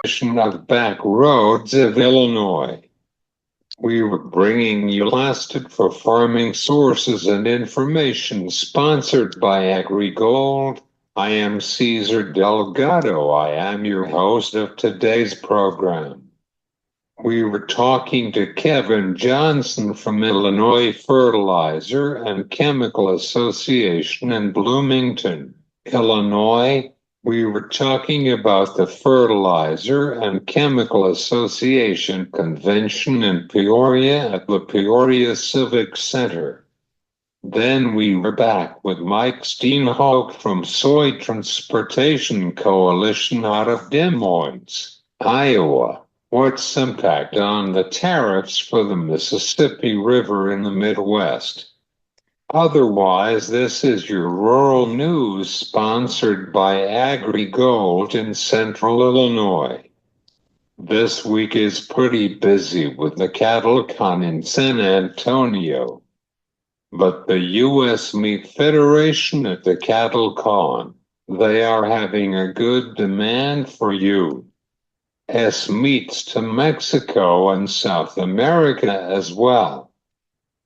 of Back Roads of Illinois. We were bringing you lasted for farming sources and information sponsored by AgriGold. I am Cesar Delgado. I am your host of today's program. We were talking to Kevin Johnson from Illinois Fertilizer and Chemical Association in Bloomington, Illinois. We were talking about the Fertilizer and Chemical Association Convention in Peoria at the Peoria Civic Center. Then we were back with Mike Steinhooek from Soy Transportation Coalition out of Des Moines, Iowa. What's impact on the tariffs for the Mississippi River in the Midwest? Otherwise, this is your rural news sponsored by AgriGold in Central Illinois. This week is pretty busy with the cattle con in San Antonio, but the U.S. Meat Federation at the cattle con, they are having a good demand for U.S. meats to Mexico and South America as well.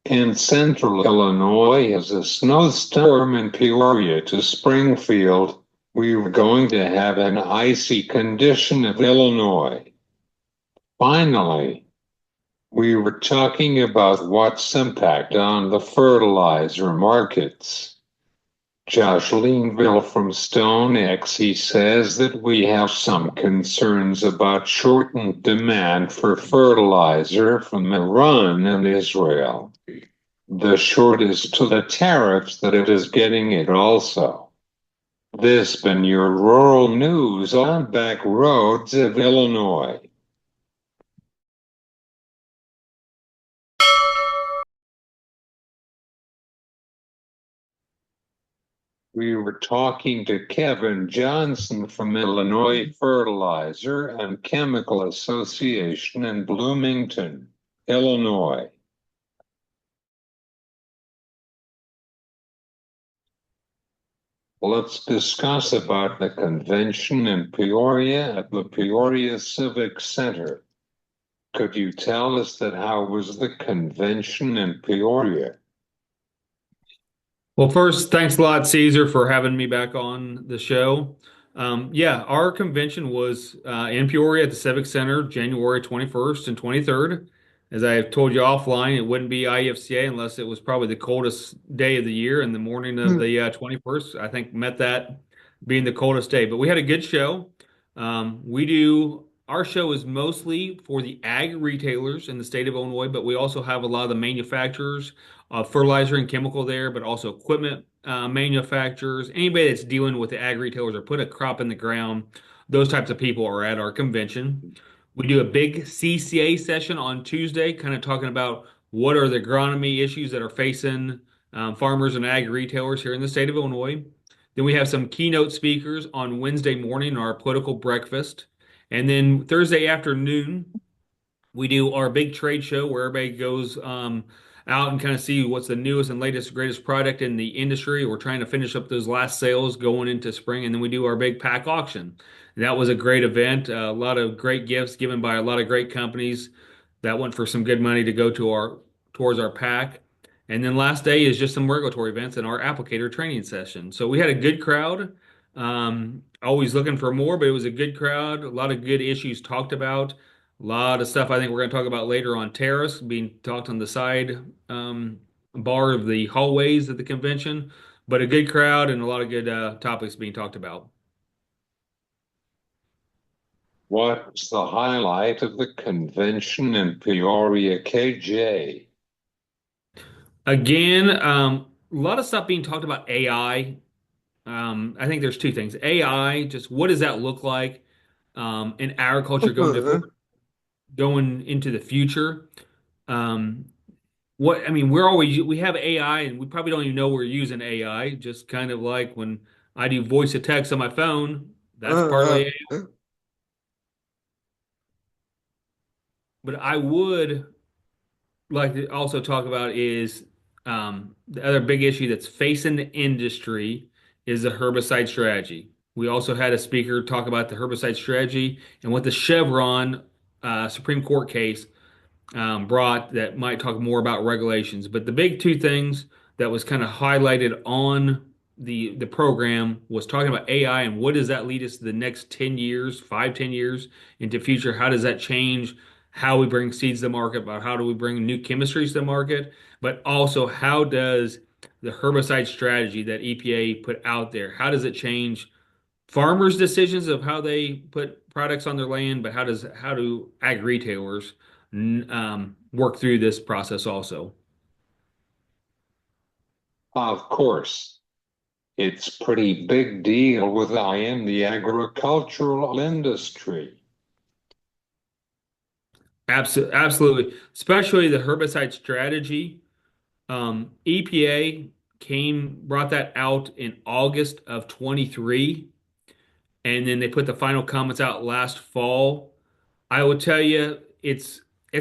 In central Illinois, as a snowstorm in Peoria to Springfield, we were going to have an icy condition of Illinois. Finally, we were talking about what's impact on the fertilizer markets. Josh Leanville from StoneX, he says that we have some concerns about shortened demand for fertilizer from Iran and Israel. The short is to the tariffs that it is getting it also. This been your rural news on Back Roads of Illinois. We were talking to Kevin Johnson from Illinois Fertilizer and Chemical Association in Bloomington, Illinois. Let's discuss about the convention in Peoria at the Peoria Civic Center. Could you tell us that how was the convention in Peoria? Well, first, thanks a lot, Caesar, for having me back on the show. Yeah, our convention was in Peoria at the Civic Center, January 21st and 23rd. As I told you offline, it wouldn't be IFCA unless it was probably the coldest day of the year, and the morning of the 21st, I think, met that being the coldest day. But we had a good show. Our show is mostly for the ag retailers in the state of Illinois, but we also have a lot of the manufacturers fertilizer and chemical there, but also equipment manufacturers, anybody that's dealing with the ag retailers or put a crop in the ground, those types of people are at our convention. We do a big CCA session on Tuesday, kind of talking about what are the agronomy issues that are facing farmers and ag retailers here in the state of Illinois. Then we have some keynote speakers on Wednesday morning, our political breakfast. And then Thursday afternoon, we do our big trade show where everybody goes out and kind of see what's the newest and latest, greatest product in the industry. We're trying to finish up those last sales going into spring, and then we do our big pack auction. That was a great event. A lot of great gifts given by a lot of great companies. That went for some good money to go to towards our pack. And then last day is just some regulatory events and our applicator training session. So we had a good crowd. Always looking for more, but it was a good crowd. A lot of good issues talked about. A lot of stuff I think we're going to talk about later on tariffs being talked on the side bar of the hallways at the convention, but a good crowd and a lot of good topics being talked about. What's the highlight of the convention in Peoria, KJ? Again, a lot of stuff being talked about AI. I think there's two things. AI, just what does that look like in agriculture going into the future? We have AI and we probably don't even know we're using AI. Just kind of like when I do voice to text on my phone, that's partly AI. But I would like to also talk about is the other big issue that's facing the industry is the herbicide strategy. We also had a speaker talk about the herbicide strategy and what the Chevron Supreme Court case brought that might talk more about regulations. But the big two things that was kind of highlighted on the program was talking about AI and what does that lead us to the next 10 years, 5, 10 years into future? How does that change how we bring seeds to the market, about how do we bring new chemistries to the market, but also how does the herbicide strategy that EPA put out there, how does it change farmers' decisions of how they put products on their land, but how do ag retailers work through this process also? Of course, it's pretty big deal with I am the agricultural industry. Absolutely, absolutely, especially the herbicide strategy. EPA came brought that out in August of 23, and then they put the final comments out last fall. I will tell you, it's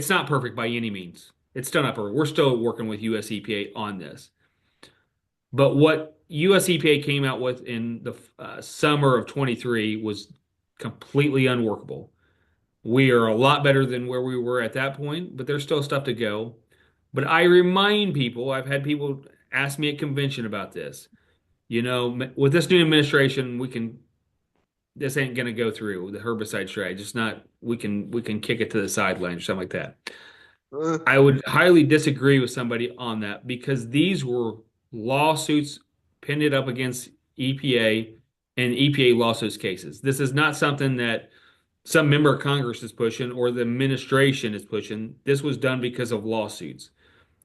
not perfect by any means. It's still not perfect. We're still working with US EPA on this. But what US EPA came out with in the summer of 23 was completely unworkable. We are a lot better than where we were at that point, but there's still stuff to go. But I remind people, I've had people ask me at convention about this. With this new administration, this ain't gonna go through the herbicide strategy. It's not, we can kick it to the sideline or something like that. Uh, I would highly disagree with somebody on that because these were lawsuits pinned it up against EPA and EPA lawsuits cases. This is not something that some member of Congress is pushing or the administration is pushing. This was done because of lawsuits.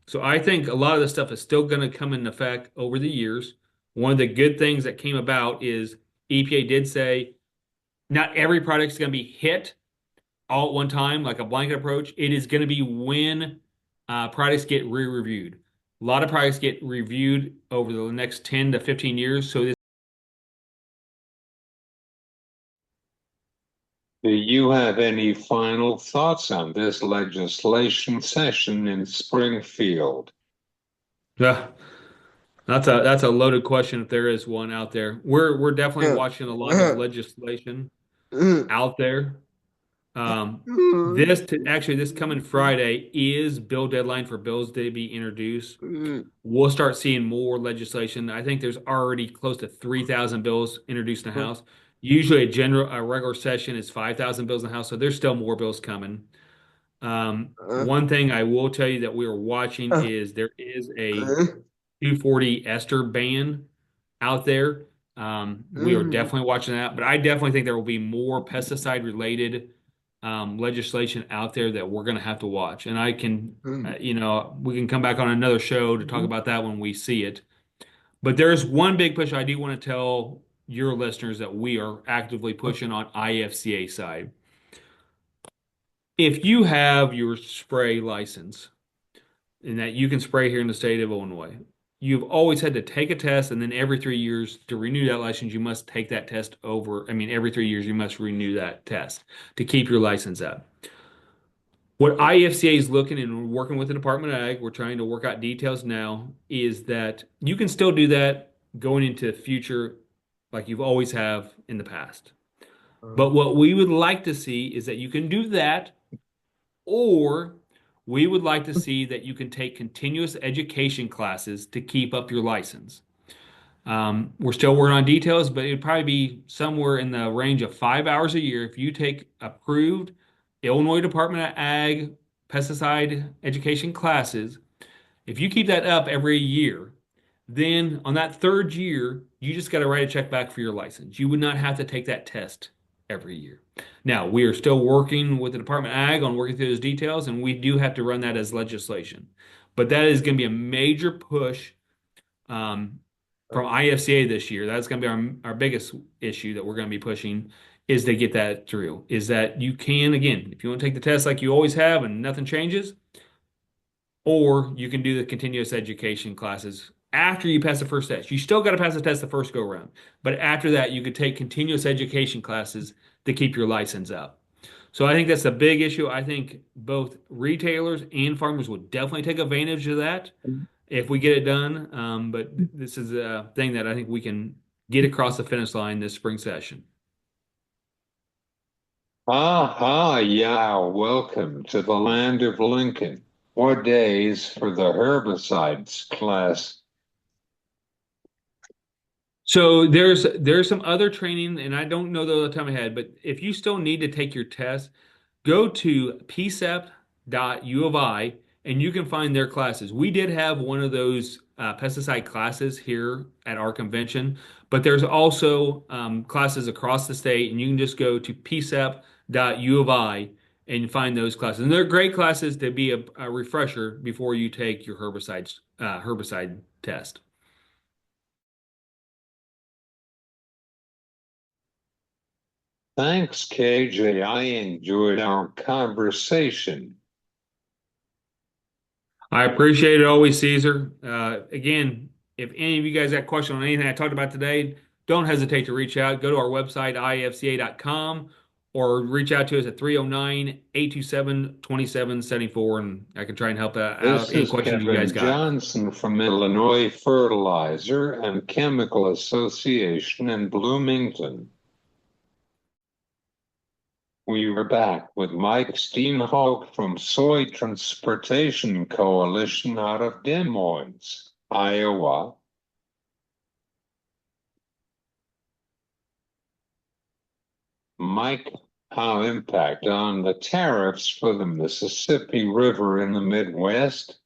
So I think a lot of this stuff is still going to come into effect over the years. One of the good things that came about is EPA did say not every product is going to be hit all at one time, like a blanket approach. It is going to be when products get re-reviewed. A lot of products get reviewed over the next 10 to 15 years. So this, Do you have any final thoughts on this legislation session in Springfield? uh, that's a loaded question if there is one out there. We're definitely uh, watching a lot of uh, legislation uh, out there. Actually, this coming Friday is bill deadline for bills to be introduced. We'll start seeing more legislation. I think there's already close to 3,000 bills introduced in the House. Usually a regular session is 5,000 bills in the House, so there's still more bills coming. One thing I will tell you that we are watching is there is a 240 ester ban out there. We are definitely watching that, but I definitely think there will be more pesticide related legislation out there that we're going to have to watch. And we can come back on another show to talk about that when we see it. But there's one big push I do want to tell your listeners that we are actively pushing on IFCA side. If you have your spray license and that you can spray here in the state of Illinois, you've always had to take a test, and then every 3 years to renew that license, you must take that test over. I mean, every 3 years, you must renew that test to keep your license up. What IFCA is looking and working with the Department of Ag, we're trying to work out details now, is that you can still do that going into the future like you've always have in the past. But what we would like to see is that you can do that, or we would like to see that you can take continuous education classes to keep up your license. We're still working on details, but it'd probably be somewhere in the range of 5 hours a year if you take approved Illinois Department of Ag pesticide education classes. If you keep that up every year, then on that third year, you just got to write a check back for your license. You would not have to take that test every year. Now, we are still working with the Department of Ag on working through those details, and we do have to run that as legislation. But that is going to be a major push from IFCA this year. That's going to be our biggest issue that we're going to be pushing is to get that through. Is that you can, again, if you want to take the test like you always have and nothing changes, or you can do the continuous education classes after you pass the first test. You still got to pass the test the first go around, but after that, you could take continuous education classes to keep your license up. So I think that's a big issue. I think both retailers and farmers would definitely take advantage of that if we get it done. But this is a thing that I think we can get across the finish line this spring session. Aha, yeah, welcome to the land of Lincoln. What days for the herbicides class? So there's some other training, and I don't know the time ahead, but if you still need to take your test, go to psep.u of I and you can find their classes. We did have one of those pesticide classes here at our convention, but there's also classes across the state, and you can just go to psep.u of I and find those classes. And they're great classes to be a refresher before you take your herbicide test. Thanks, KJ. I enjoyed our conversation. I appreciate it always, Caesar. Again, if any of you guys got questions on anything I talked about today, don't hesitate to reach out. Go to our website, ifca.com, or reach out to us at 309-827-2774, and I can try and help out This any is questions you guys Kevin got. Johnson from Illinois Fertilizer and Chemical Association in Bloomington. We were back with Mike Steinhooek from Soy Transportation Coalition out of Des Moines, Iowa. Mike, how impact on the tariffs for the Mississippi River in the Midwest?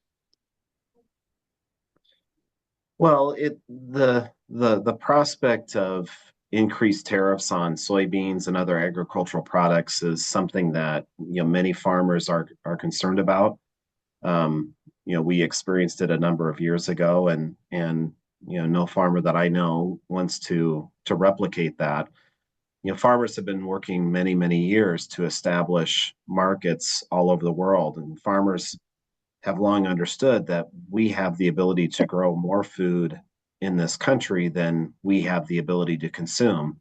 Well, the prospect of increased tariffs on soybeans and other agricultural products is something that many farmers are concerned about. We experienced it a number of years ago, and no farmer that I know wants to replicate that. Farmers have been working many years to establish markets all over the world, and farmers have long understood that we have the ability to grow more food in this country than we have the ability to consume.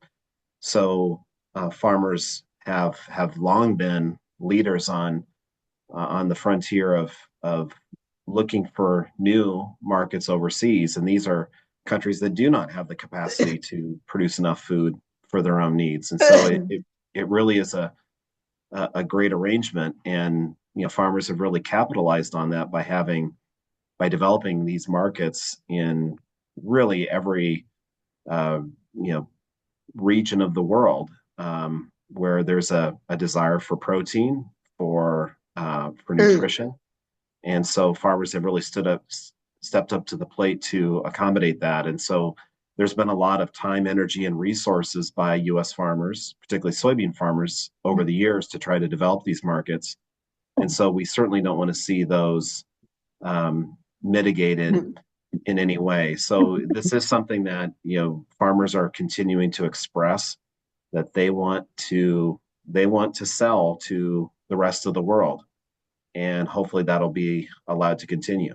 So farmers have long been leaders on the frontier of looking for new markets overseas, and these are countries that do not have the capacity to produce enough food for their own needs. And so it really is a great arrangement, and farmers have really capitalized on that by developing these markets in really every uh, you know region of the world, where there's a desire for protein, for nutrition. And so farmers have really stepped up to the plate to accommodate that. And so there's been a lot of time, energy, and resources by U.S. farmers, particularly soybean farmers, over the years to try to develop these markets. And so we certainly don't want to see those mitigated in any way. So this is something that farmers are continuing to express, that they want to sell to the rest of the world, and hopefully that'll be allowed to continue.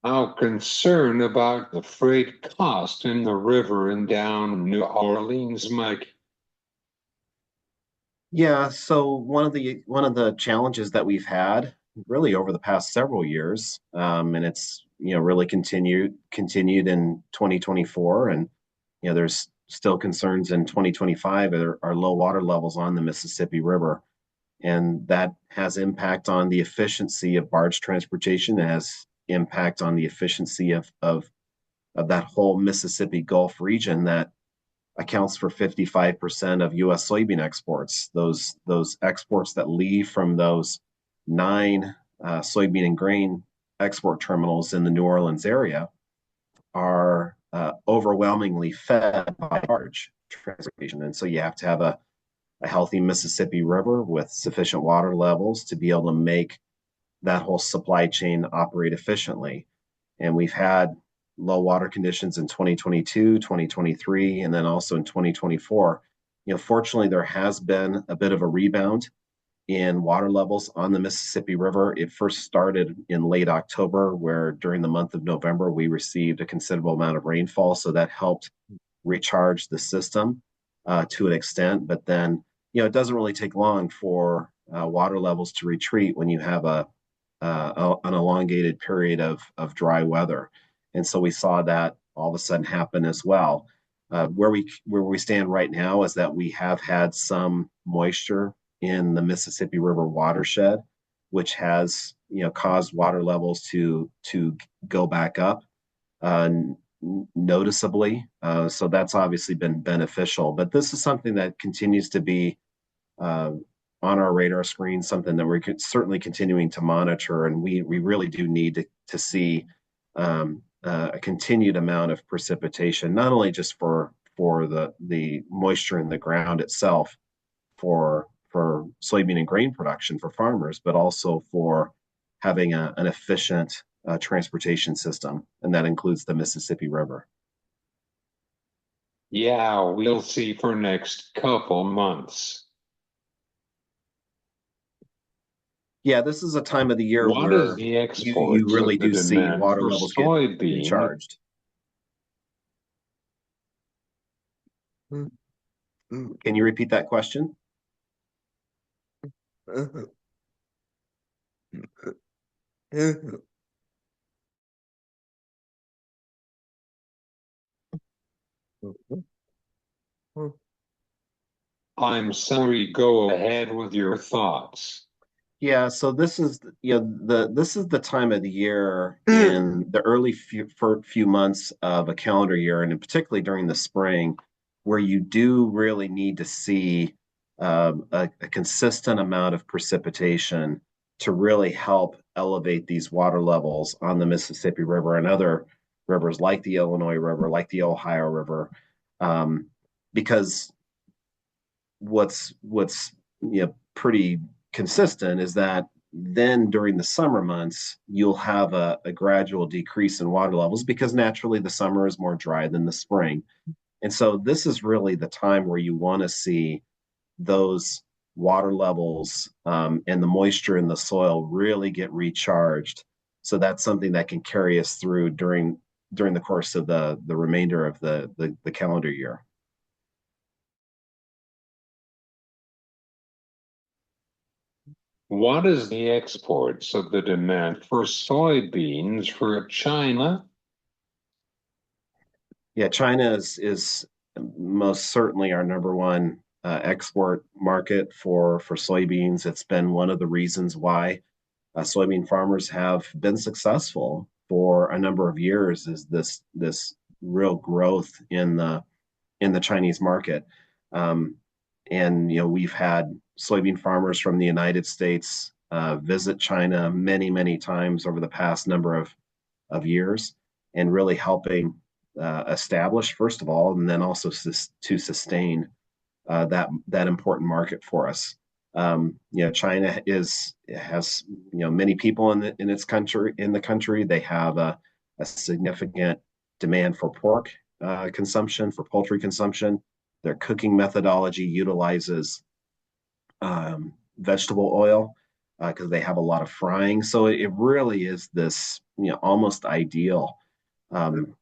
How concerned about the freight cost in the river and down New Orleans, Mike? Yeah, so one of the challenges that we've had really over the past several years, and it's really continued in 2024, and there's still concerns in 2025. There are low water levels on the Mississippi River, and that has impact on the efficiency of barge transportation. It has impact on the efficiency of that whole Mississippi Gulf region that accounts for 55% of U.S. soybean exports. Those exports that leave from those nine soybean and grain export terminals in the New Orleans area are overwhelmingly fed by barge transportation. And so you have to have a healthy Mississippi River with sufficient water levels to be able to make that whole supply chain operate efficiently. And we've had low water conditions in 2022, 2023, and then also in 2024. Fortunately, there has been a bit of a rebound in water levels on the Mississippi River. It first started in late October, where during the month of November, we received a considerable amount of rainfall. So that helped recharge the system to an extent. But then, it doesn't really take long for water levels to retreat when you have an elongated period of dry weather. And so we saw that all of a sudden happen as well. Where we stand right now is that we have had some moisture in the Mississippi River watershed, which has caused water levels to go back up uh, noticeably. So that's obviously been beneficial. But this is something that continues to be uh, on our radar screen, something that we're certainly continuing to monitor, and we really do need to see a continued amount of precipitation, not only just for the moisture in the ground itself for soybean and grain production for farmers, but also for having an efficient transportation system, and that includes the Mississippi River. Yeah, we'll see for next couple months. Yeah, this is a time of the year What is where the you exports really of the do see demand water for levels get soybean? recharged. Can you repeat that question? I'm sorry, go ahead with your thoughts. Yeah, so this is this is the time of the year in the early few months of a calendar year, and particularly during the spring, where you do really need to see a consistent amount of precipitation to really help elevate these water levels on the Mississippi River and other rivers like the Illinois River, like the Ohio River, um, because what's pretty consistent is that then during the summer months you'll have a gradual decrease in water levels because naturally the summer is more dry than the spring. And so this is really the time where you want to see those water levels and the moisture in the soil really get recharged. So that's something that can carry us through during the course of the remainder of the calendar year. What is the exports of the demand for soybeans for China? Yeah, China is most certainly our number one export market for soybeans. It's been one of the reasons why soybean farmers have been successful for a number of years. Is this real growth in the Chinese market? Um, and we've had soybean farmers from the United States visit China many times over the past number of years, and really helping establish, first of all, and then also to sustain that important market for us. China has many people in its country. In the country, they have a significant demand for pork consumption, for poultry consumption. Their cooking methodology utilizes vegetable oil because they have a lot of frying. So it really is this almost ideal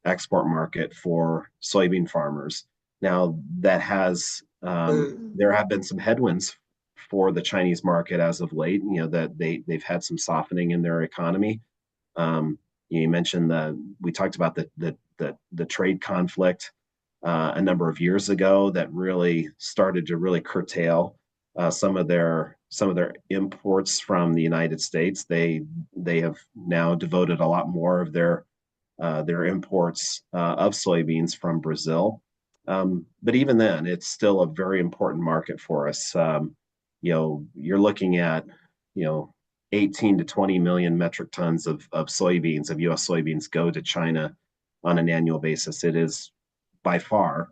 export market for soybean farmers. Now that has there have been some headwinds for the Chinese market as of late. That they've had some softening in their economy. You mentioned we talked about the trade conflict a number of years ago that really started to really curtail some of their imports from the United States. They have now devoted a lot more of their imports of soybeans from Brazil. But even then, it's still a very important market for us. You're looking at, 18 to 20 million metric tons of soybeans, of U.S. soybeans, go to China on an annual basis. It is by far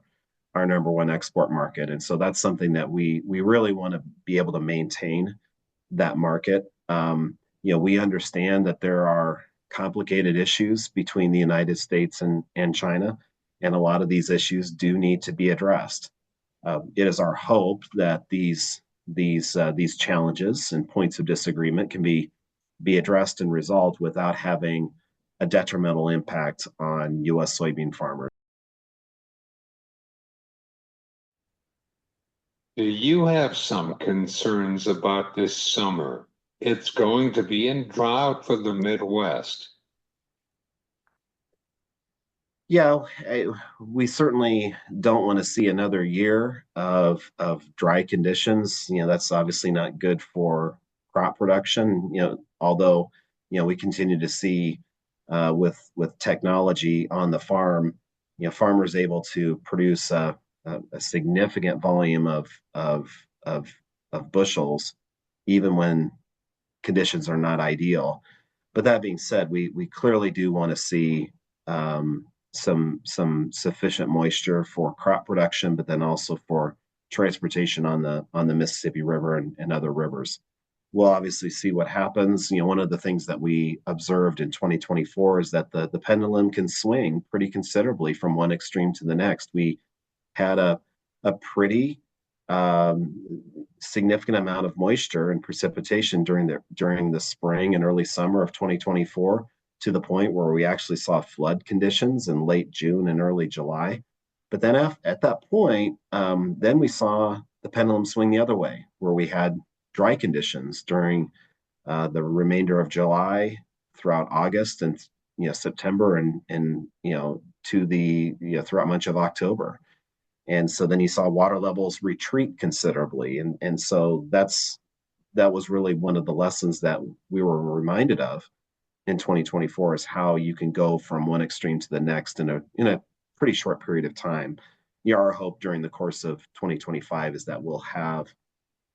our number one export market. And so that's something that we really want to be able to maintain that market. We understand that there are complicated issues between the United States and China, and a lot of these issues do need to be addressed. It is our hope that these challenges and points of disagreement can be addressed and resolved without having a detrimental impact on U.S. soybean farmers. Do you have some concerns about this summer? It's going to be in drought for the Midwest. Yeah, we certainly don't want to see another year of dry conditions. That's obviously not good for crop production. Although we continue to see with technology on the farm, farmers able to produce a significant volume of of of bushels, even when conditions are not ideal. But that being said, we clearly do want to see some sufficient moisture for crop production, but then also for transportation on the Mississippi River and other rivers. We'll obviously see what happens. One of the things that we observed in 2024 is that the pendulum can swing pretty considerably from one extreme to the next. We had a pretty significant amount of moisture and precipitation during the spring and early summer of 2024, to the point where we actually saw flood conditions in late June and early July. But then at that point, then we saw the pendulum swing the other way, where we had dry conditions during the remainder of July, throughout August, and September, and to the throughout much of October. And so then you saw water levels retreat considerably. And so that was really one of the lessons that we were reminded of in 2024, is how you can go from one extreme to the next in a pretty short period of time. Our hope during the course of 2025 is that we'll have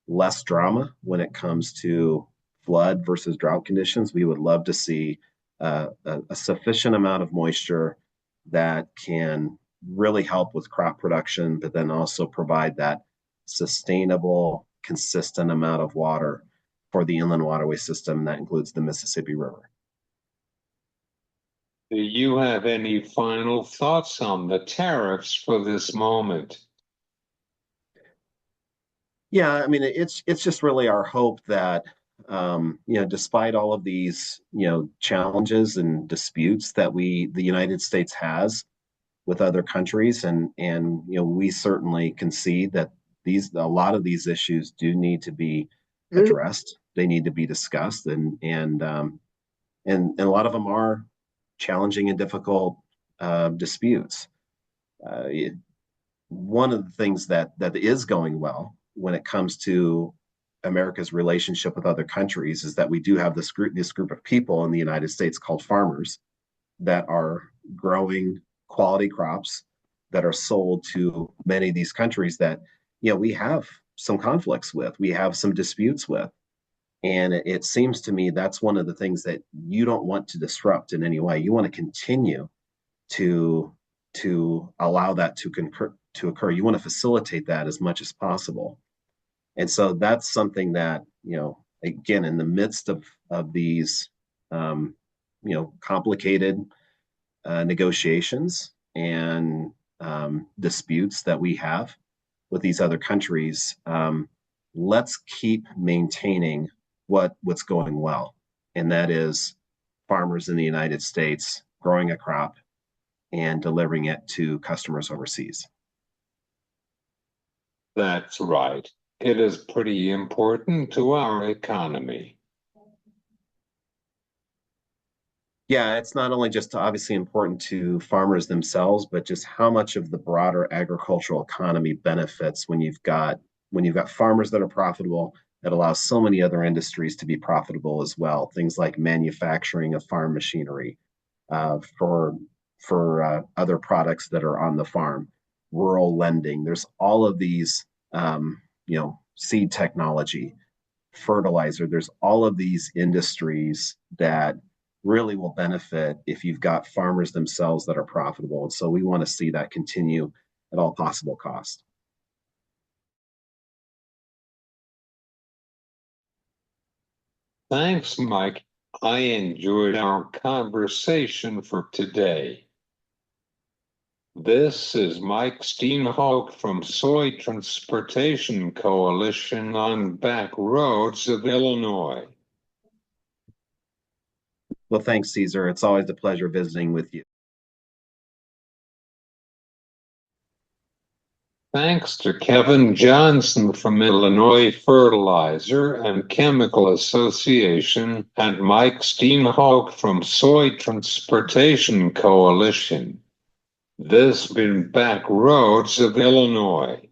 less drama when it comes to flood versus drought conditions. We would love to see a sufficient amount of moisture that can really help with crop production, but then also provide that sustainable, consistent amount of water for the inland waterway system that includes the Mississippi River. Do you have any final thoughts on the tariffs for this moment? Yeah, I mean, it's just really our hope that despite all of these challenges and disputes that the United States has with other countries, and we certainly concede that a lot of these issues do need to be addressed. They need to be discussed, and a lot of them are challenging and difficult disputes. One of the things that is going well when it comes to America's relationship with other countries is that we do have this group of people in the United States called farmers that are growing quality crops that are sold to many of these countries that we have some conflicts with, we have some disputes with. And it seems to me that's one of the things that you don't want to disrupt in any way. You want to continue to allow that to occur. You want to facilitate that as much as possible. And so that's something that, again, in the midst of these complicated negotiations and disputes that we have with these other countries, let's keep maintaining what's going well, and that is farmers in the United States growing a crop and delivering it to customers overseas. That's right. It is pretty important to our economy. Yeah, it's not only just obviously important to farmers themselves, but just how much of the broader agricultural economy benefits when you've got farmers that are profitable, that allows so many other industries to be profitable as well. Things like manufacturing of farm machinery, for other products that are on the farm, rural lending. There's all of these, seed technology, fertilizer. There's all of these industries that really will benefit if you've got farmers themselves that are profitable. And so we want to see that continue at all possible cost. Thanks, Mike. I enjoyed our conversation for today. This is Mike Steinhooek from Soy Transportation Coalition on Back Roads of Illinois. Well, thanks, Caesar. It's always a pleasure visiting with you. Thanks to Kevin Johnson from Illinois Fertilizer and Chemical Association and Mike Steinhooek from Soy Transportation Coalition. This been Back Roads of Illinois.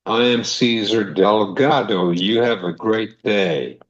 I am Cesar Delgado. You have a great day.